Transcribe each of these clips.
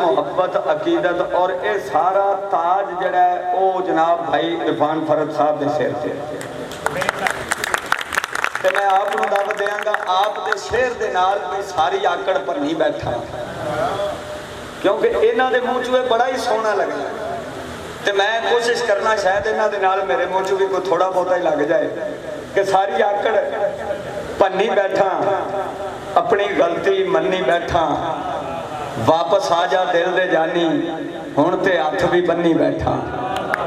मुहब्बत अकीदत और ये सारा ताज जड़ा है वो जनाब भाई इरफान फरद साहब के सिर से। तो मैं आपको दावत देंगा आप दे शेर दे नाल कोई सारी आकड़ पर नहीं बैठा, क्योंकि इन्हों के मूँह चूँ बड़ा ही सोहना लगना। तो मैं कोशिश करना शायद इन्हों के नाल मेरे मूँह चूँ भी कोई थोड़ा बहुता ही लग जाए कि सारी आकड़ भन्नी बैठा, अपनी गलती मन्नी बैठा, वापस आ जा दिल दे जानी, हुण ते हथ भी बन्नी बैठा।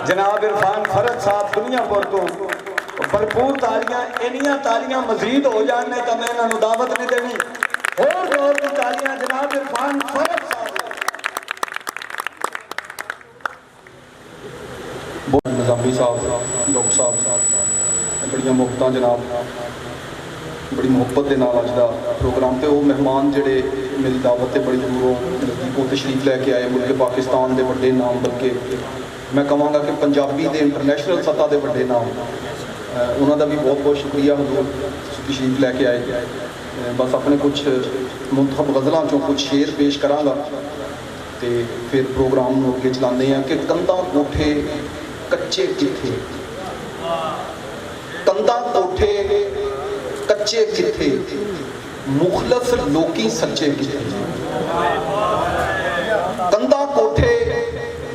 जनाब इरफान फरद साहब दुनियापुर तो भरपूर तालियां, इनियां तालियां मजीद हो जाने तो मैं इन्होंने दावत नहीं देनी, होर जोर की तालियां जनाब इरफान फरद साहब। निजामी साहब डॉक्टर साहब बड़िया मुहब्बत जनाब, बड़ी मुहब्बत के नाल अज का प्रोग्राम तो वो मेहमान जोड़े मेरी दावत से बड़ी दूरों नज़दीकों तशरीफ लैके आए, मुल्क पाकिस्तान के बड़े नाम, बल्कि मैं कहवागा कि पंजाबी के इंटरनेशनल सतह के बड़े नाम, उन्होंने भी बहुत बहुत शुक्रिया हजूर तशरीफ लैके आए। बस अपने कुछ मुंतखब गज़लों चों कुछ शेर पेश कराँगा तो फिर प्रोग्राम अगे चलाते हैं कि कंधा कोठे कच्चे किथे, कंधा कोठे कच्चे किथे, मुखलस लोकी सच्चे किथे। कंधा कोठे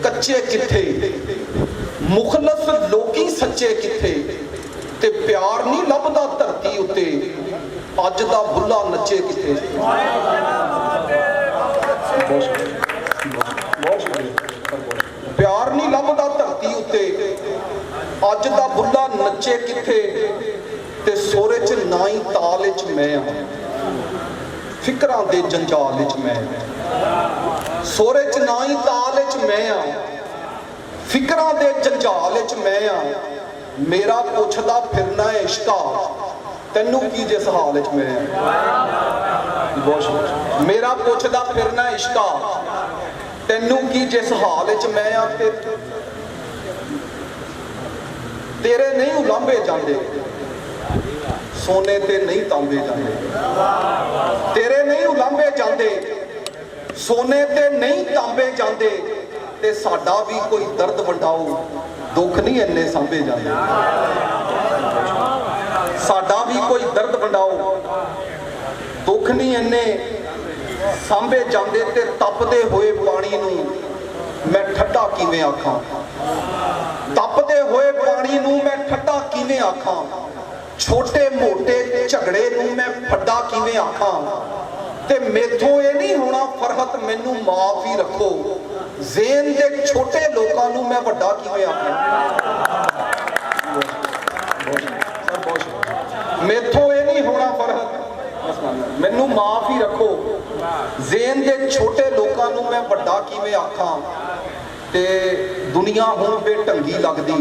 कच्चे किथे, मुखलस लोकी सच्चे किथे, ते प्यार नहीं लभदा धरती उत्ते, अज दा बुल्ला नच्चे किथे। प्यार नहीं लभदा धरती उत्ते, अज दा बुल्ला नच्चे किथे, ते सोरे च नाई ताल च मैं आ, फिकरां दे जंजाल च मैं, सोरे च नाई ताल च मैं आ, फिकरां दे जंजाल च मैं आ, मेरा पुछदा फिरना है इश्का, तैनू की जिस हाल च मैं आ। मेरा पुछदा फिरना इश्का, तैनू की जिस हाल च मैं आ, तेरे नहीं उलांभे जाते, सोने ते नहीं तांबे जाते, तेरे नहीं उलांभे जाते, सोने ते नहीं तांबे जाते, ते साडा भी कोई दर्द वंडाओ, दुख नहीं इन्ने सांभे जाते, साडा भी कोई दर्द वंडाओ, दुख नहीं इन्ने सांभे जाते, ते तपदे होए पानी नूं मैं ठंडा किवें आखां, तपदे होए पानी नूं मैं ठंडा किवें आखां, छोटे मोटे झगड़े नूं मैं फड्डा किवें आखां, ते मेथों ये नहीं होना फरहत मैनू माफ ही रखो, ज़ेन दे छोटे लोकां नूं मैं वड्डा किवें आखां। मेथों ये नहीं होना फरहत मैनू माफ ही रखो, ज़ेन दे छोटे लोकां नूं मैं वड्डा किवें आखां, ते दुनिया हुण बेढंगी लगदी,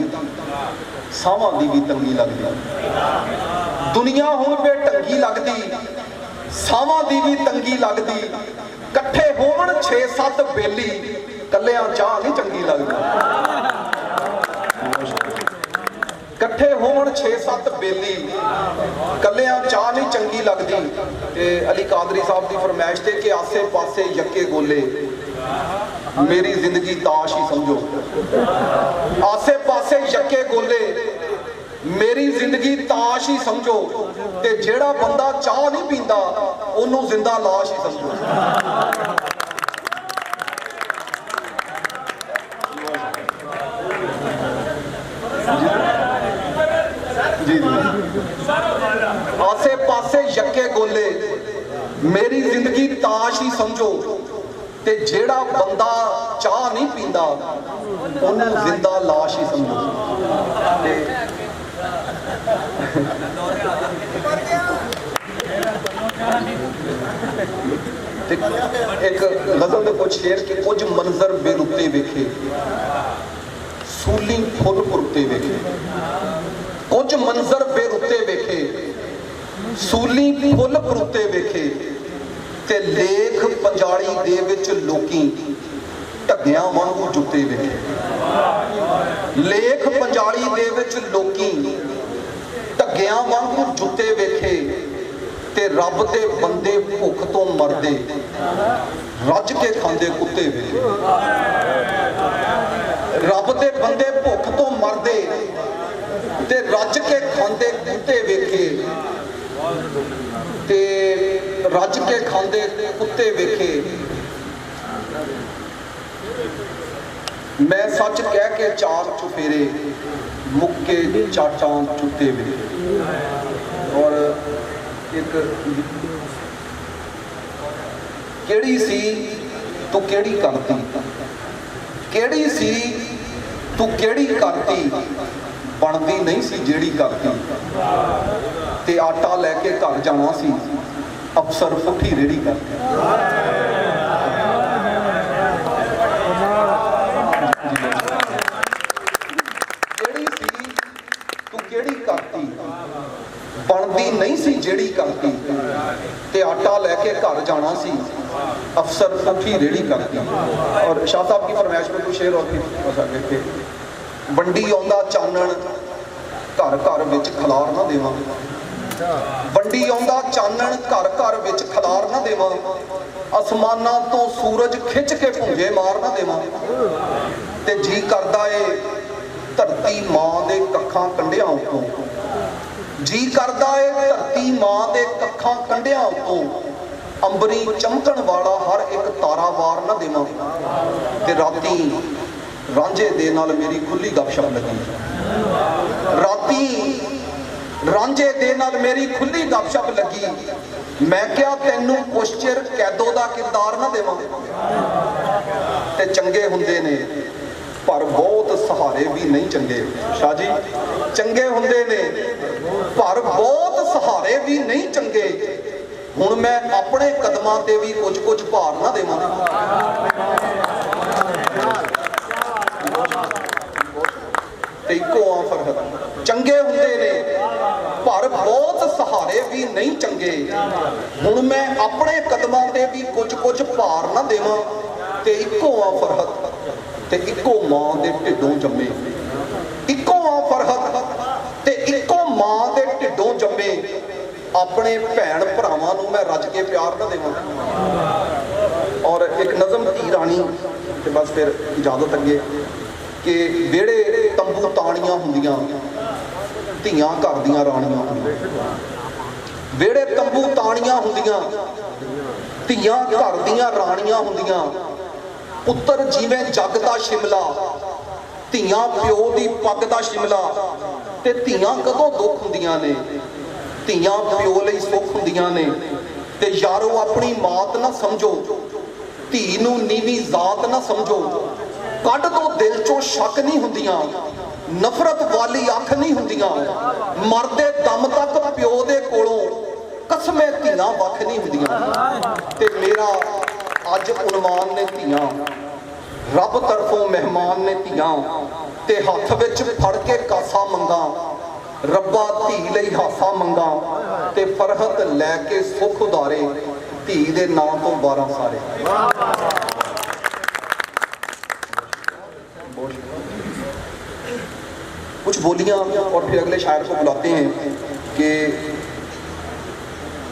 सावां दी भी तंगी लगदी, दुनिया हुण बेढंगी लगदी, सावां दी भी तंगी लगदी, कट्ठे होवण 6-7 बेली, कल्लियां चाह नहीं चंगी लगदी, कट्ठे होवण 6-7 बेली, कल्लियां चाह नहीं चंगी लगदी। ते अली कादरी साहब की फरमाइश ते कि आसे पासे यक्के गोले, मेरी जिंदगी ताश ही समझो, आसे पासे यक्के गोले, मेरी जिंदगी ताश ही समझो, ते जेड़ा बंदा चाह नहीं पींदा ओनू जिंदा लाश ही समझो। जी आसे पासे यक्के गोले, मेरी जिंदगी ताश ही समझो, ते जेड़ा बंदा चाह नहीं पींदा ओनू जिंदा लाश ही समझो। एक गजल दे कुछ शेर के कुछ मंजर बेरुते वेखे, सूली फुल पुरते वेखे, कुछ मंजर बेरुते वेखे, सूली फुल पुरते वेखे, ते लेख पंजाली दे विच लोकी ढग्गियां वांगू जुते वेखे, लेख पंजाली दे विच लोकी ढग्गियां वांगू जुते वेखे, ते रब दे बंदे भुख तो मरदे रज के खांदे कुत्ते वेले। रब दे बंदे भुख तो मरदे ते रज के खांदे कुत्ते वेखे, ते रज के खांदे कुत्ते वेखे। मैं सच कह के चार चुफेरे मुक्के चाटां चुते वेले। और एक केड़ी सी तू केड़ी करती, केड़ी सी तू केड़ी करती, बनती नहीं सी जेड़ी करती। ते आटा लैके घर जाना सी, अफसर पुठी रेड़ी करती। केड़ी सी तू केड़ी करती, बनती नहीं सी जेड़ी करती। ते आटा लैके घर जाना सी, अफसर पुठी रेड़ी करती। और शाह साहब की फरमाइश में कुछ शेर और थे। वंडी आउंदा चानण घर घर विच खलार ना देवां, वंडी आउंदा चानण घर घर विच खलार ना देवां। आसमानां तो सूरज खिंच के भुंजे मार ना देवां। ते जी करदा ए धरती मां दे कखां कंढियां उतों, जी करदा ए धरती मां दे कखां कंढियां उतों अंबरी चमकण वाला हर एक तारा वार ना देवां। ते राती रांझे दे नाल मेरी खुली गपशप लगी, राती रांझे दे नाल मेरी खुली गपशप लगी। मैं क्या तैनू कुछ चिर कैदो दा किरदार ना देवां। ते चंगे हुंदे ने पर बहुत सहारे भी नहीं चंगे। शाह जी चंगे हुंदे ने पर बहुत सहारे भी नहीं चंगे। हुण मैं अपने कदमां ते भी कुछ कुछ भार ना देवां। चंगे हुंदे ने पर बहुत सहारे भी नहीं चंगे। हुण मैं अपने कदमां ते भी कुछ कुछ भार ना देवां। ते इक्को आ फरहत ते इक्को मां दे ढिड्डों जम्मे, इक्को आ फरहत ते इक्को मां दे ढिड्डों जम्मे। अपने भैन भरावां नूं मैं रज के प्यार ना देवां। और एक नज़म धी रानी ते बस फिर इजाजत अगे कि वेड़े तंबू ताणियां हुंदियां धियां घर दियां राणियां हुंदियां। वेड़े तंबू ताणियां हुंदियां धियां घर दियां राणियां हुंदियां। पुत्तर जिवें जग दा शिमला, धियां प्यो दी पग दा शिमला। ते धियां कदों दुख हुंदियां ने, धियां प्यो लई सुख हुंदियां ने। ते यारो अपनी मात ना समझो, धी नूं नीवी जात ना समझो। कढ दो दिल चों शक नहीं हुंदियां, नफरत वाली अख नहीं हुंदियां। मरदे दम तक प्यो दे कोलों कसमें धियां वख नहीं हुंदियां। ते मेरा अज उनवान ने धियां, रब तरफों मेहमान ने धियां। ते हथ विच फड़ के कासा मंगा, रब्बा धी लई हासा मंगा। ते फरहत लैके सुख उधारे, धी दे नां तो 12 सारे। कुछ बोलियां और फिर अगले शायर को बुलाते हैं कि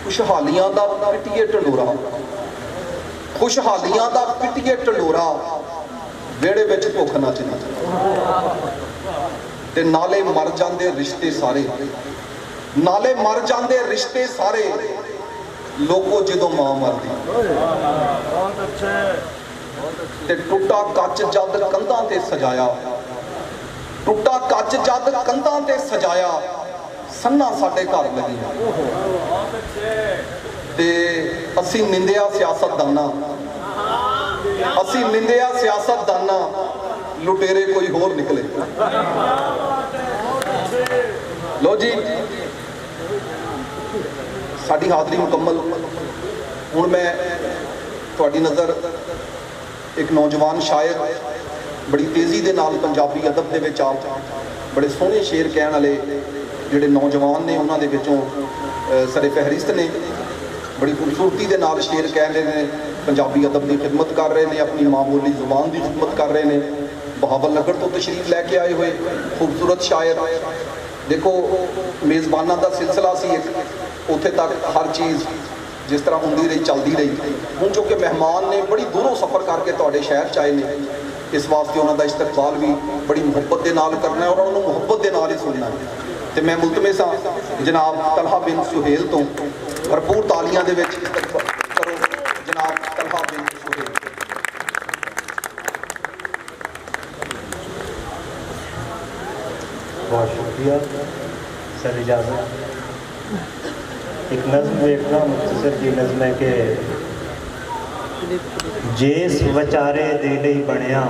खुशहालियां दा पिटिए ढंडोरा, खुशहालियां दा पिटिए ढंडोरा। वेड़े विच भुख नचदी ते नाले मर जांदे रिश्ते सारे, नाले मर जांदे रिश्ते सारे। लोगो जदों मां मरदी ते टुटा कच जद कंधां ते सजाया, टुटा कच जद कंधां ते सजाया। सन्ना साडे घर लगी ते असी निंदिया सियासतदाना, असी निंदिया सियासतदाना। लुटेरे कोई होर निकले। लो जी साडी हाजरी मुकम्मल। हुण मैं तुहाडी नज़र एक नौजवान शायर बड़ी तेज़ी दे नाल पंजाबी अदब दे विच आप बड़े सोहने शेर कहण वाले जिहड़े नौजवान ने उन्हां दे विचों सरे फहरिस्त ने। बड़ी खूबसूरती दे नाल शेर कह रहे हैं, पंजाबी अदब की खिदमत कर रहे हैं, अपनी माँ बोली जुबान की खिदमत कर रहे हैं। बहावल नगर तो तशरीफ लैके आए हुए खूबसूरत शायर। देखो मेज़बाना का सिलसिला सी एक ਉੱਥੇ ਤੱਕ ਹਰ ਚੀਜ਼ ਜਿਸ ਤਰ੍ਹਾਂ ਹੁੰਦੀ ਰਹੀ, ਚੱਲਦੀ ਰਹੀ। ਹੁਣ ਜੋ ਕਿ ਮਹਿਮਾਨ ਨੇ ਬੜੀ ਦੂਰੋਂ ਸਫ਼ਰ ਕਰਕੇ ਤੁਹਾਡੇ ਸ਼ਹਿਰ 'ਚ ਆਏ ਨੇ, ਇਸ ਵਾਸਤੇ ਉਹਨਾਂ ਦਾ ਇਸਤਕਬਾਲ ਵੀ ਬੜੀ ਮੁਹੱਬਤ ਦੇ ਨਾਲ ਕਰਨਾ ਹੈ ਔਰ ਉਹਨਾਂ ਨੂੰ ਮੁਹੱਬਤ ਦੇ ਨਾਲ ਹੀ ਸੁਣਨਾ ਹੈ। ਤੇ ਮੈਂ ਮੁਲਤਮਿਸ ਹਾਂ ਜਨਾਬ ਤਲਹਾ ਬਿਨ ਸੁਹੇਲ ਤੋਂ ਭਰਪੂਰ ਤਾਲੀਆਂ ਦੇ ਵਿੱਚ ਇਸਤਕਬਾਲ ਕਰੋ ਜਨਾਬ ਤਲਹਾ ਬਿਨ ਸੁਹੇਲ। बहुत शुक्रिया सर, इजाज़त। एक नज़्म देख रहा मुख्तसर की नज़्म है कि जेस वचारे दे लई बनिया